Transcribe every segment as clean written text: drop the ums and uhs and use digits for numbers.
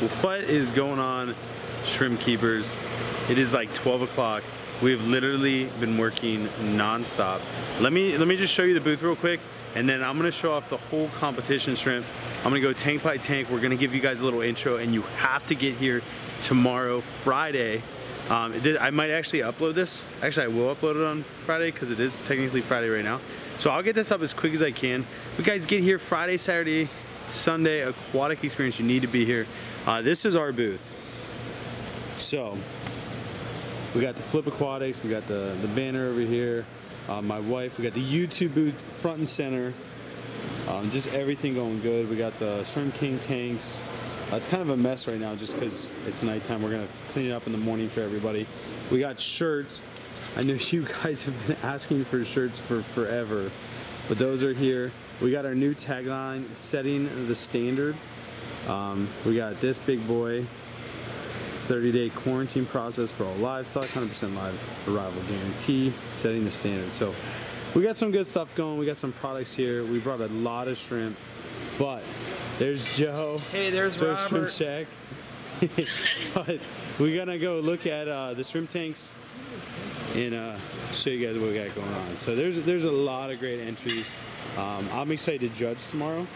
What is going on, shrimp keepers? It is like 12 o'clock. We've literally been working non-stop. Let me just show you the booth real quick, and then I'm gonna show off the whole competition shrimp. I'm gonna go tank by tank. We're gonna give you guys a little intro, and you have to get here tomorrow, Friday. I might actually upload this. Actually, I will upload it on Friday because it is technically Friday right now. So I'll get this up as quick as I can. You guys get here Friday, Saturday, Sunday, aquatic experience. You need to be here. This is our booth. So we got the Flip Aquatics, we got the banner over here. My wife, we got the YouTube booth front and center. Just everything going good. We got the Shrimp King tanks. It's kind of a mess right now just because it's nighttime. We're gonna clean it up in the morning for everybody. We got shirts. I know you guys have been asking for shirts for forever, but those are here. We got our new tagline, setting the standard. We got this big boy, 30-day quarantine process for all livestock, 100% live arrival guarantee, setting the standard. So we got some good stuff going. We got some products here. We brought a lot of shrimp, but there's Joe. Hey, there's Robert. Shrimp Shack. But we're gonna go look at the shrimp tanks and show you guys what we got going on. So there's a lot of great entries. I'm excited to judge tomorrow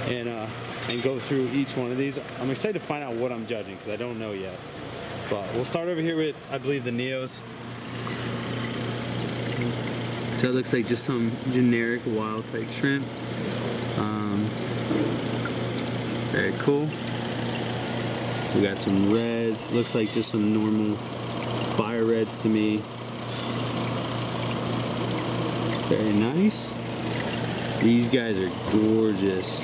and go through each one of these. I'm excited to find out what I'm judging because I don't know yet. But we'll start over here with, I believe, the Neos. So it looks like just some generic wild type shrimp. Very cool. We got some reds. Looks like just some normal fire reds to me. Very nice. These guys are gorgeous.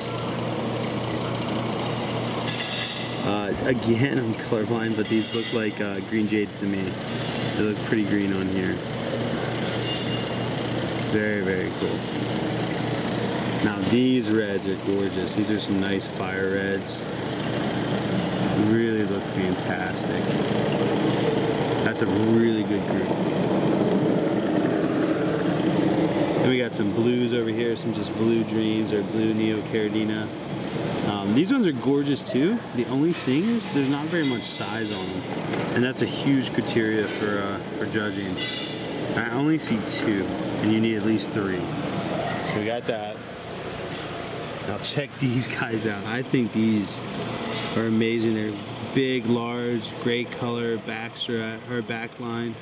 Again, I'm colorblind, but these look like green jades to me. They look pretty green on here. Very, very cool. Now these reds are gorgeous. These are some nice fire reds. Really look fantastic. That's a really good group. Then we got some blues over here, some just blue dreams or blue neocaridina. These ones are gorgeous too. The only thing is there's not very much size on them, and that's a huge criteria for judging. I only see 2, and you need at least 3. So we got that. Now check these guys out. I think these are amazing. They're big, large, great color, back strap or back line.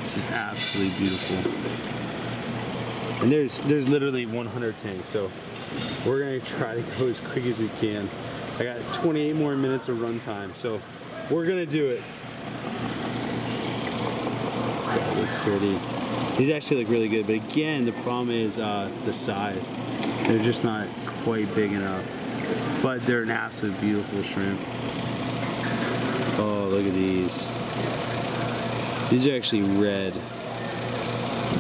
This is absolutely beautiful. And there's literally 100 tanks, so we're gonna try to go as quick as we can. I got 28 more minutes of run time, so we're gonna do it. This guy looks pretty. These actually look really good, but again, the problem is the size. They're just not quite big enough, but they're an absolute beautiful shrimp. Oh, look at these. These are actually red.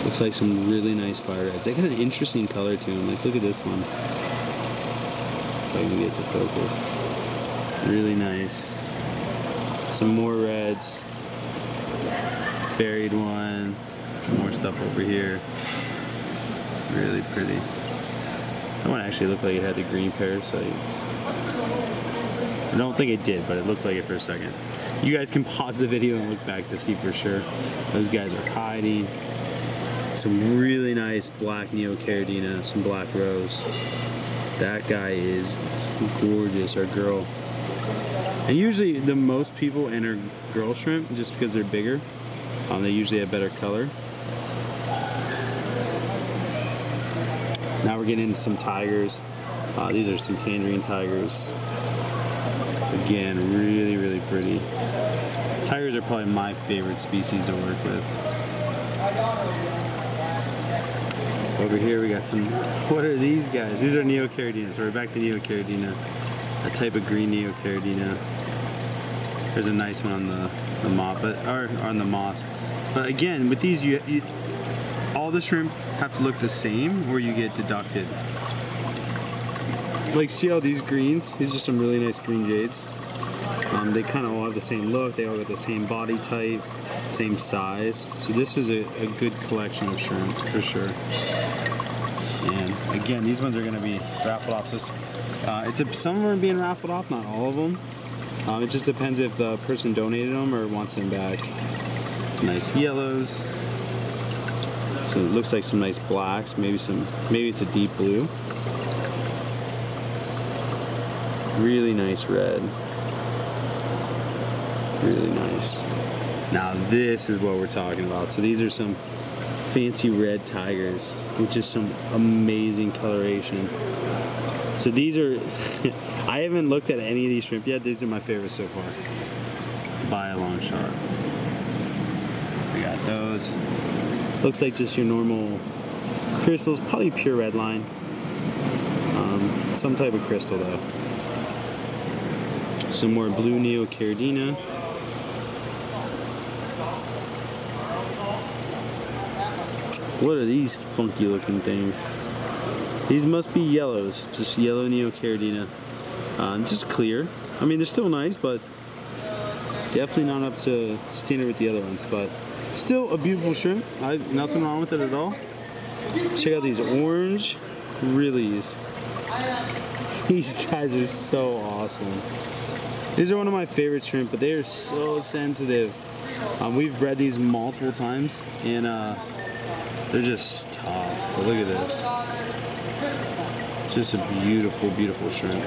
Looks like some really nice fire reds. They got an interesting color to them. Like, look at this one. If I can get to focus. Really nice. Some more reds. Buried one. More stuff over here. Really pretty. That one actually looked like it had the green parasite. I don't think it did, but it looked like it for a second. You guys can pause the video and look back to see for sure. Those guys are hiding. Some really nice black neocaridina, some black rose. That guy is gorgeous, our girl. And usually the most people enter girl shrimp just because they're bigger. They usually have better color. Now we're getting into some tigers. These are some tangerine tigers. Again, really, really pretty. Tigers are probably my favorite species to work with. Over here we got some, what are these guys? These are neocaridina, so we're back to neocaridina. A type of green neocaridina. There's a nice one on the moss, or on the moss. But again, with these, all the shrimp have to look the same or you get deducted. Like, see all these greens? These are some really nice green jades. They kind of all have the same look. They all got the same body type, same size. So this is a good collection of shrimp for sure. And again, these ones are going to be raffled off. So Some of them are being raffled off, not all of them. It just depends if the person donated them or wants them back. Nice yellows. So it looks like some nice blacks, maybe it's a deep blue. Really nice red. Really nice. Now this is what we're talking about. So these are some fancy red tigers with just some amazing coloration. So these are, I haven't looked at any of these shrimp yet. These are my favorites so far, by a long shot. We got those. Looks like just your normal crystals, probably pure red line. Some type of crystal though. Some more blue neocaridina. What are these funky looking things? These must be yellows, just yellow neocaridina. Just clear. I mean, they're still nice, but definitely not up to standard with the other ones. But still a beautiful shrimp. Nothing wrong with it at all. Check out these orange Rillies. These guys are so awesome. These are one of my favorite shrimp, but they are so sensitive. We've bred these multiple times, and they're just tough. But look at this. Just a beautiful, beautiful shrimp.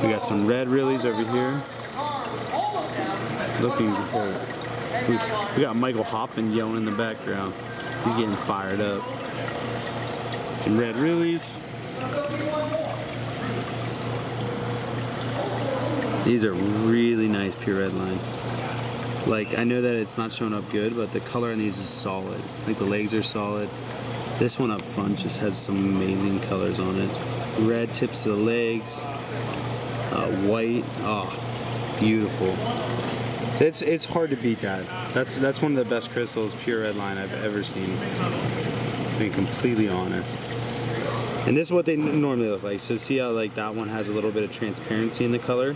We got some red Rillies over here. Looking good. We got Michael Hoffman yelling in the background. He's getting fired up. Some red Rillies. These are really nice pure red line. Like, I know that it's not showing up good, but the color on these is solid. Like, the legs are solid. This one up front just has some amazing colors on it. Red tips to the legs. White. Oh, beautiful. It's hard to beat that. That's one of the best crystals, pure red line, I've ever seen. Being completely honest. And this is what they normally look like. So see how like that one has a little bit of transparency in the color?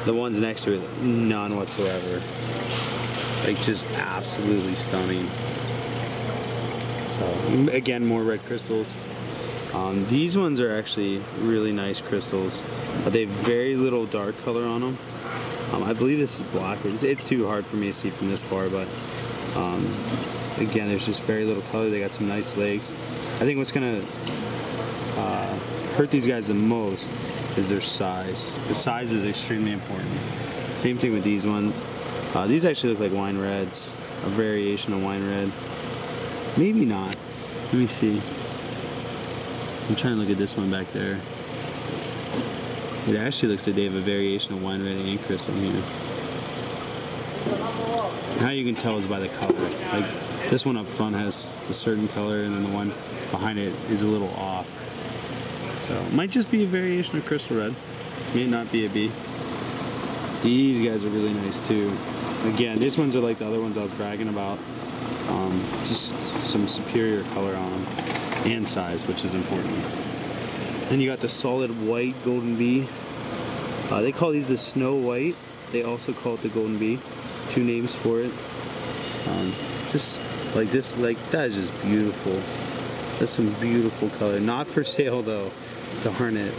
The ones next to it, none whatsoever. Like, just absolutely stunning. So again, more red crystals. These ones are actually really nice crystals. They have very little dark color on them. I believe this is black. It's too hard for me to see from this far, but again, there's just very little color. They got some nice legs. I think what's gonna hurt these guys the most is their size. The size is extremely important. Same thing with these ones. These actually look like wine reds, a variation of wine red. Maybe not. Let me see. I'm trying to look at this one back there. It actually looks like they have a variation of wine red and crystal here. How you can tell is by the color. Like, this one up front has a certain color, and then the one behind it is a little off. So it might just be a variation of crystal red. May not be a B. These guys are really nice too. Again, these ones are like the other ones I was bragging about. Just some superior color on them and size, which is important. Then you got the solid white golden bee. They call these the Snow White. They also call it the golden bee. Two names for it. Just like this, like that is just beautiful. That's some beautiful color. Not for sale though. It's a hornet.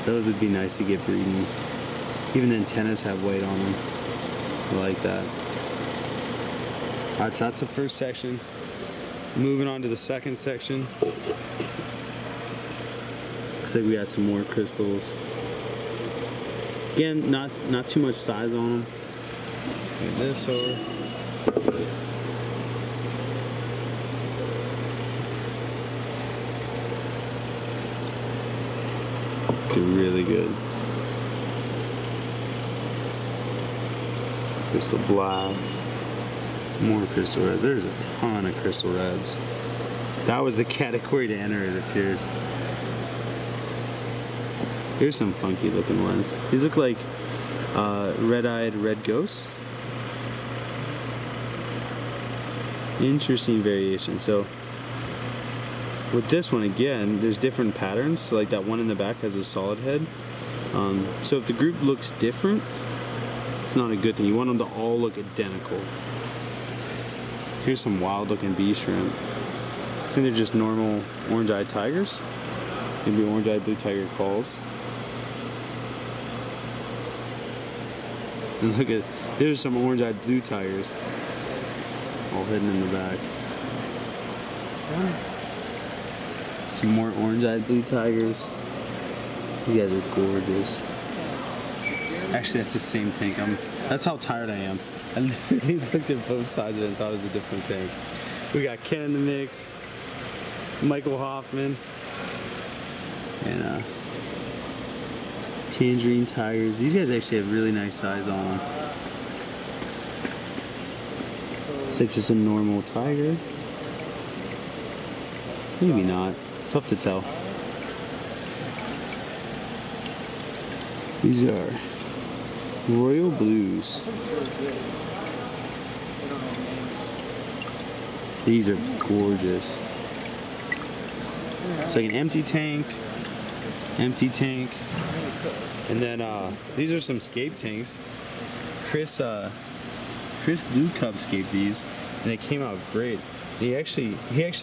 Those would be nice to get breeding. Even the antennas have white on them. I like that. Alright, so that's the first section. Moving on to the second section. Looks like we got some more crystals. Again, not too much size on them. Get this over. Really good. Crystal blacks. More crystal reds. There's a ton of crystal reds. That was the category to enter, it appears. Here's some funky looking ones. These look like red-eyed red ghosts. Interesting variation. So with this one, again, there's different patterns. So like that one in the back has a solid head. So if the group looks different, it's not a good thing. You want them to all look identical. Here's some wild looking bee shrimp. I think they're just normal orange-eyed tigers. Maybe orange-eyed blue tiger calls. And look at, there's some orange-eyed blue tigers all hidden in the back. Some more orange-eyed blue tigers. These guys are gorgeous. Actually, that's the same tank. That's how tired I am. I literally looked at both sides of it and thought it was a different tank. We got Ken in the mix, Michael Hoffman, and tangerine tigers. These guys actually have really nice size on them. It's like just a normal tiger. Maybe not. Tough to tell. These are Royal Blues. These are gorgeous. It's like an empty tank. And then these are some scape tanks. Chris Blue Cup scaped these, and they came out great. He actually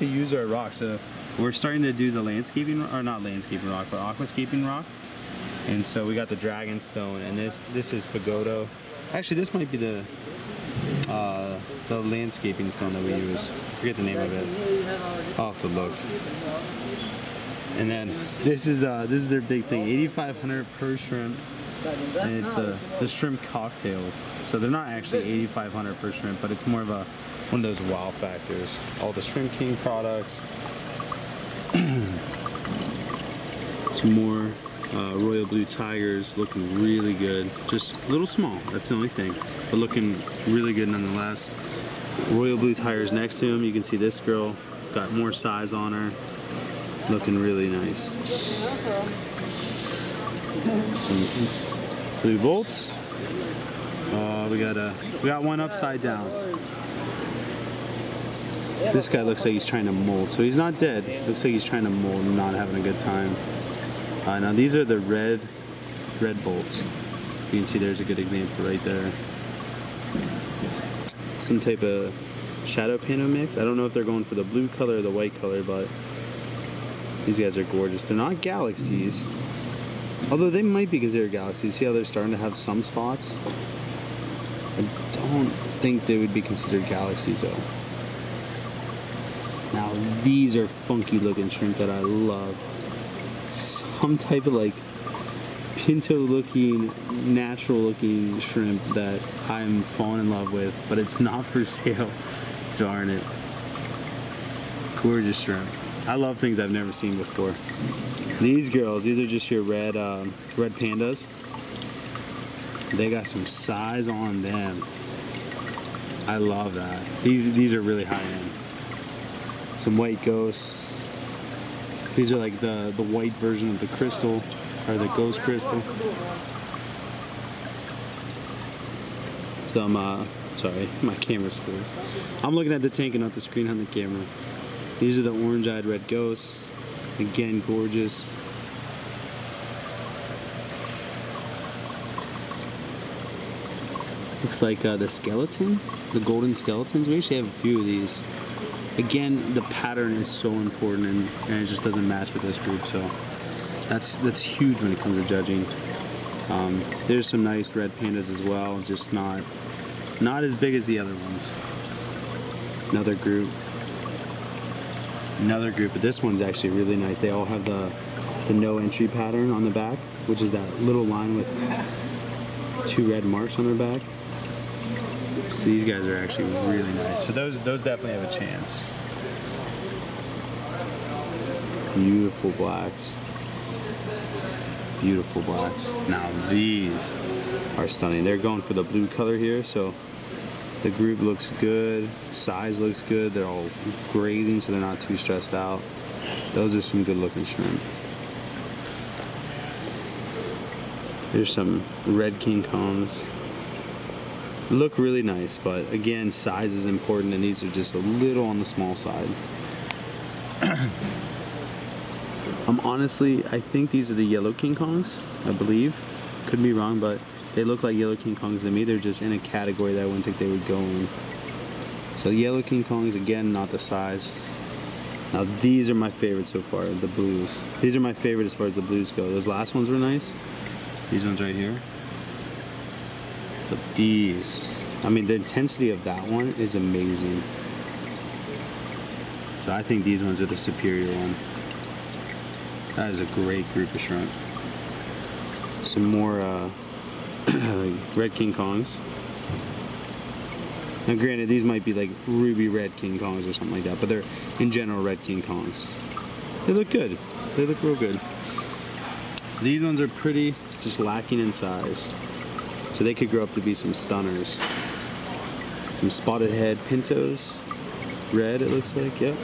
used our rock. So we're starting to do the landscaping, or not landscaping rock, but aquascaping rock. And so we got the dragon stone, and this is pagoda. Actually, this might be the landscaping stone that we use. I forget the name of it. I'll have to look. And then this is their big thing, 8,500 per shrimp, and it's the shrimp cocktails. So they're not actually 8,500 per shrimp, but it's more of one of those wow factors. All the Shrimp King products. Some more Royal Blue Tigers, looking really good. Just a little small, that's the only thing, but looking really good nonetheless. Royal Blue Tigers next to him. You can see this girl got more size on her. Looking really nice. Blue bolts. We got one upside down. This guy looks like he's trying to mold, so he's not dead. Looks like he's trying to mold and not having a good time. Now these are the red bolts. You can see there's a good example right there. Some type of shadow panda mix. I don't know if they're going for the blue color or the white color, but these guys are gorgeous. They're not galaxies, although they might be considered galaxies. See how they're starting to have some spots? I don't think they would be considered galaxies though. Now these are funky looking shrimp that I love. Some type of like pinto looking, natural looking shrimp that I'm falling in love with, but it's not for sale. Darn it. Gorgeous shrimp. I love things I've never seen before. These girls, these are just your red pandas. They got some size on them. I love that. These are really high end. Some white ghosts. These are like the white version of the crystal, or the ghost crystal. Some sorry, my camera's closed. I'm looking at the tank and not the screen on the camera. These are the orange-eyed red ghosts. Again, gorgeous. Looks like the skeleton, the golden skeletons. We actually have a few of these. Again, the pattern is so important, and it just doesn't match with this group. So that's huge when it comes to judging. There's some nice red pandas as well, just not as big as the other ones. Another group, but this one's actually really nice. They all have the no entry pattern on the back, which is that little line with 2 red marks on their back. So these guys are actually really nice. So those definitely have a chance. Beautiful blacks. Beautiful blacks. Now these are stunning. They're going for the blue color here, so the group looks good, size looks good. They're all grazing, so they're not too stressed out. Those are some good looking shrimp. Here's some red King Kongs. Look really nice, but again, size is important, and these are just a little on the small side. Honestly, I think these are the yellow King Kongs, I believe. Could be wrong, but they look like yellow King Kongs to me. They're just in a category that I wouldn't think they would go in. So yellow King Kongs, again, not the size. Now these are my favorite so far, the blues. These are my favorite as far as the blues go. Those last ones were nice. These ones right here. But these, I mean, the intensity of that one is amazing. So I think these ones are the superior one. That is a great group of shrimp. Some more red King Kongs. Now granted, these might be like ruby red King Kongs or something like that, but they're in general red King Kongs. They look good. They look real good. These ones are pretty, just lacking in size. So they could grow up to be some stunners. Some spotted head pintos. Red, it looks like, yep.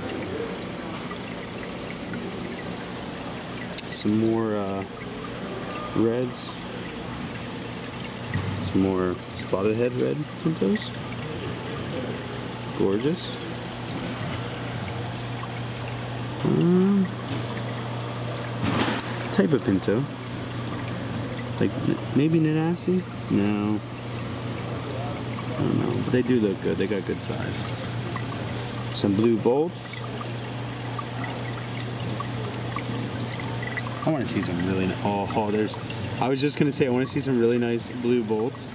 Some more reds. Some more spotted head red pintos. Gorgeous. Type of pinto. Like maybe Nanasi? No. I don't know. But they do look good. They got good size. Some blue bolts. I want to see some really nice. Oh, there's. I was just gonna say I want to see some really nice blue bolts.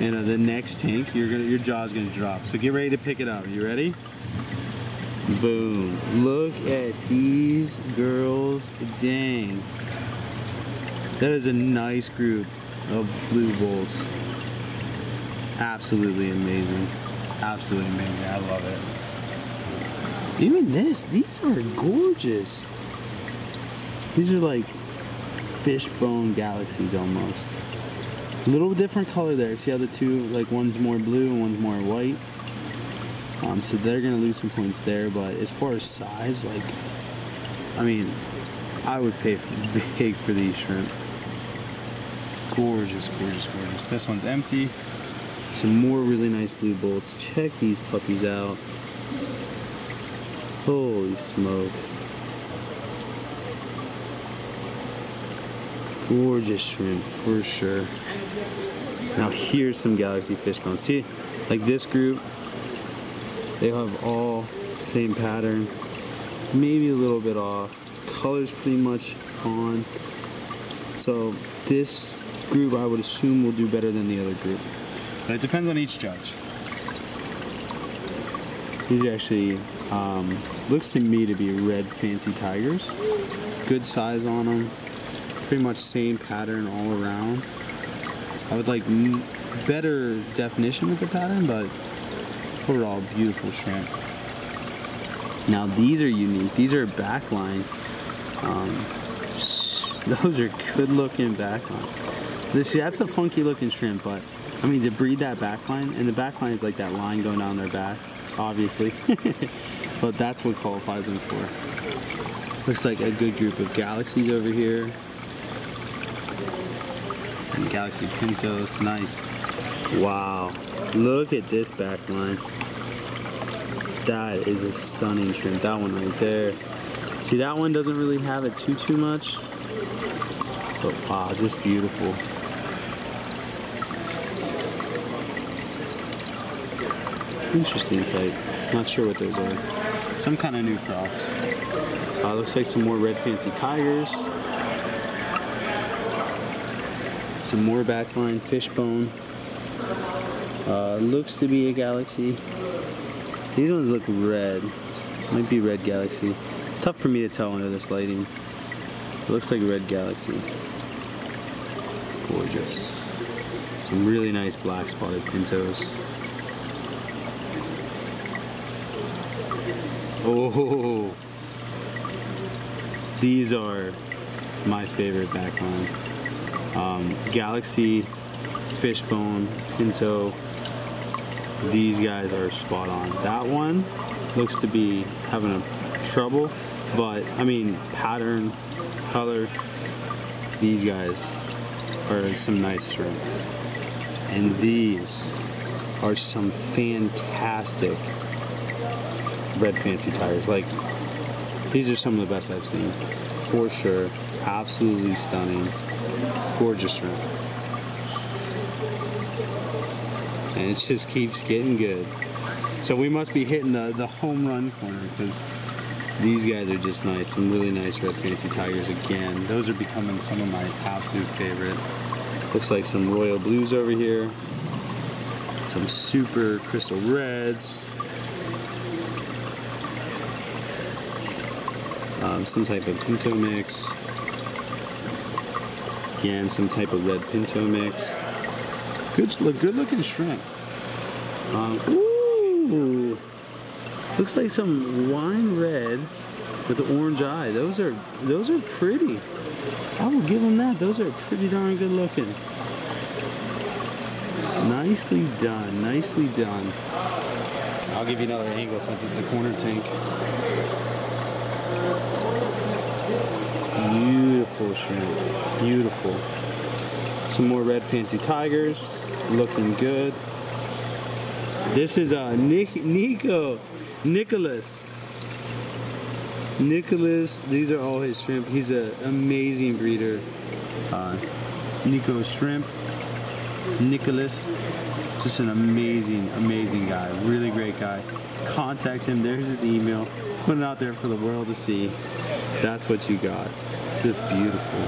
And the next tank, your jaw's gonna drop. So get ready to pick it up. You ready? Boom! Look at these girls. Dang. That is a nice group of blue bolts. Absolutely amazing. Absolutely amazing. I love it. Even these are gorgeous. These are like fishbone galaxies almost. A little different color there. See how the two, like one's more blue and one's more white? So they're gonna lose some points there, but as far as size, like, I mean, I would pay big for these shrimp. Gorgeous, gorgeous, gorgeous. This one's empty. Some more really nice blue bolts. Check these puppies out. Holy smokes. Gorgeous shrimp for sure. Now here's some galaxy fishbone. See, like this group, they have all same pattern, maybe a little bit off. Color's pretty much on. So this group I would assume will do better than the other group. But it depends on each judge. These actually looks to me to be red fancy tigers. Good size on them. Pretty much same pattern all around. I would like better definition with the pattern, but overall beautiful shrimp. Now these are unique. These are backline. Those are good looking backline. See, that's a funky looking shrimp, but I mean to breed that backline, and the backline is like that line going down their back, obviously. But that's what qualifies them for. Looks like a good group of galaxies over here. And galaxy pintos, nice. Wow, look at this backline. That is a stunning shrimp. That one right there. See, that one doesn't really have it too much. But wow, just beautiful. Interesting type. Not sure what those are. Some kind of new cross. Looks like some more red fancy tigers. Some more backline fishbone. Looks to be a galaxy. These ones look red. Might be red galaxy. It's tough for me to tell under this lighting. It looks like red galaxy. Gorgeous. Some really nice black spotted pintos. Oh, these are my favorite backline. Galaxy, fishbone, pinto. These guys are spot on. That one looks to be having a trouble, but I mean pattern, color. These guys are some nice shrimp, and these are some fantastic red fancy tigers. Like, these are some of the best I've seen for sure. Absolutely stunning, gorgeous shrimp, and it just keeps getting good. So we must be hitting the home run corner, because These guys are just nice, some really nice red fancy tigers again. Those are becoming some of my absolute favorite. Looks like some royal blues over here. Some super crystal reds. Some type of pinto mix. Again, some type of red pinto mix. Good looking shrimp. Ooh, looks like some wine red with an orange eye. Those are pretty. I will give them that. Those are pretty darn good looking. Nicely done, nicely done. I'll give you another angle since it's a corner tank. Beautiful shrimp, beautiful. Some more red fancy tigers, looking good. This is Nicholas, these are all his shrimp. He's an amazing breeder. Nico's shrimp. Nicholas, just an amazing guy. Really great guy. Contact him. There's his email. Put it out there for the world to see. That's what you got. Just beautiful.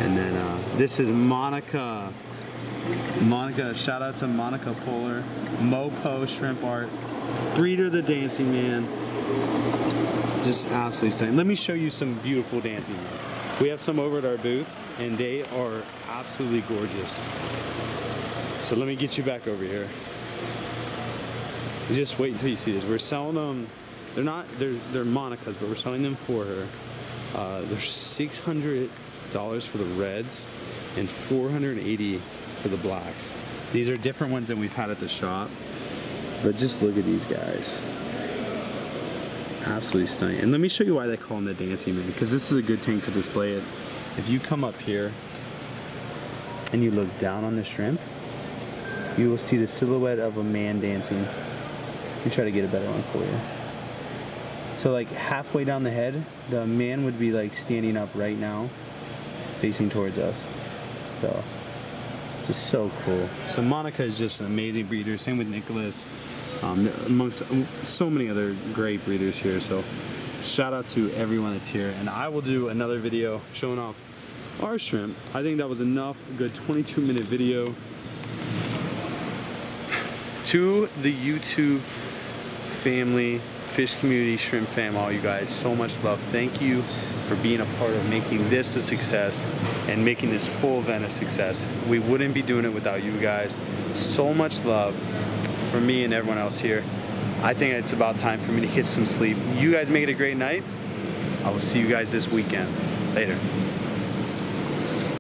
And then this is Monica. Monica, shout out to Monica Polar. Mopo Shrimp Art. Breeder the Dancing Man. Just absolutely stunning. Let me show you some beautiful dancing men. We have some over at our booth, and they are absolutely gorgeous. So let me get you back over here. Just wait until you see this. We're selling them. They're Monica's, but we're selling them for her. They're $600 for the reds and $480 for the blacks. These are different ones than we've had at the shop, but just look at these guys. Absolutely stunning. And let me show you why they call him the Dancing Man, because this is a good tank to display it. If you come up here and you look down on the shrimp, you will see the silhouette of a man dancing. Let me try to get a better one for you. So like halfway down the head, the man would be like standing up right now, facing towards us. So, just so cool. So Monica is just an amazing breeder. Same with Nicholas. Amongst so many other great breeders here. So shout out to everyone that's here. And I will do another video showing off our shrimp. I think that was enough. A good 22-minute video. To the YouTube family, fish community, shrimp fam, all you guys, so much love. Thank you for being a part of making this a success and making this whole event a success. We wouldn't be doing it without you guys. So much love from me and everyone else here. I think it's about time for me to get some sleep. You guys make it a great night. I will see you guys this weekend. Later.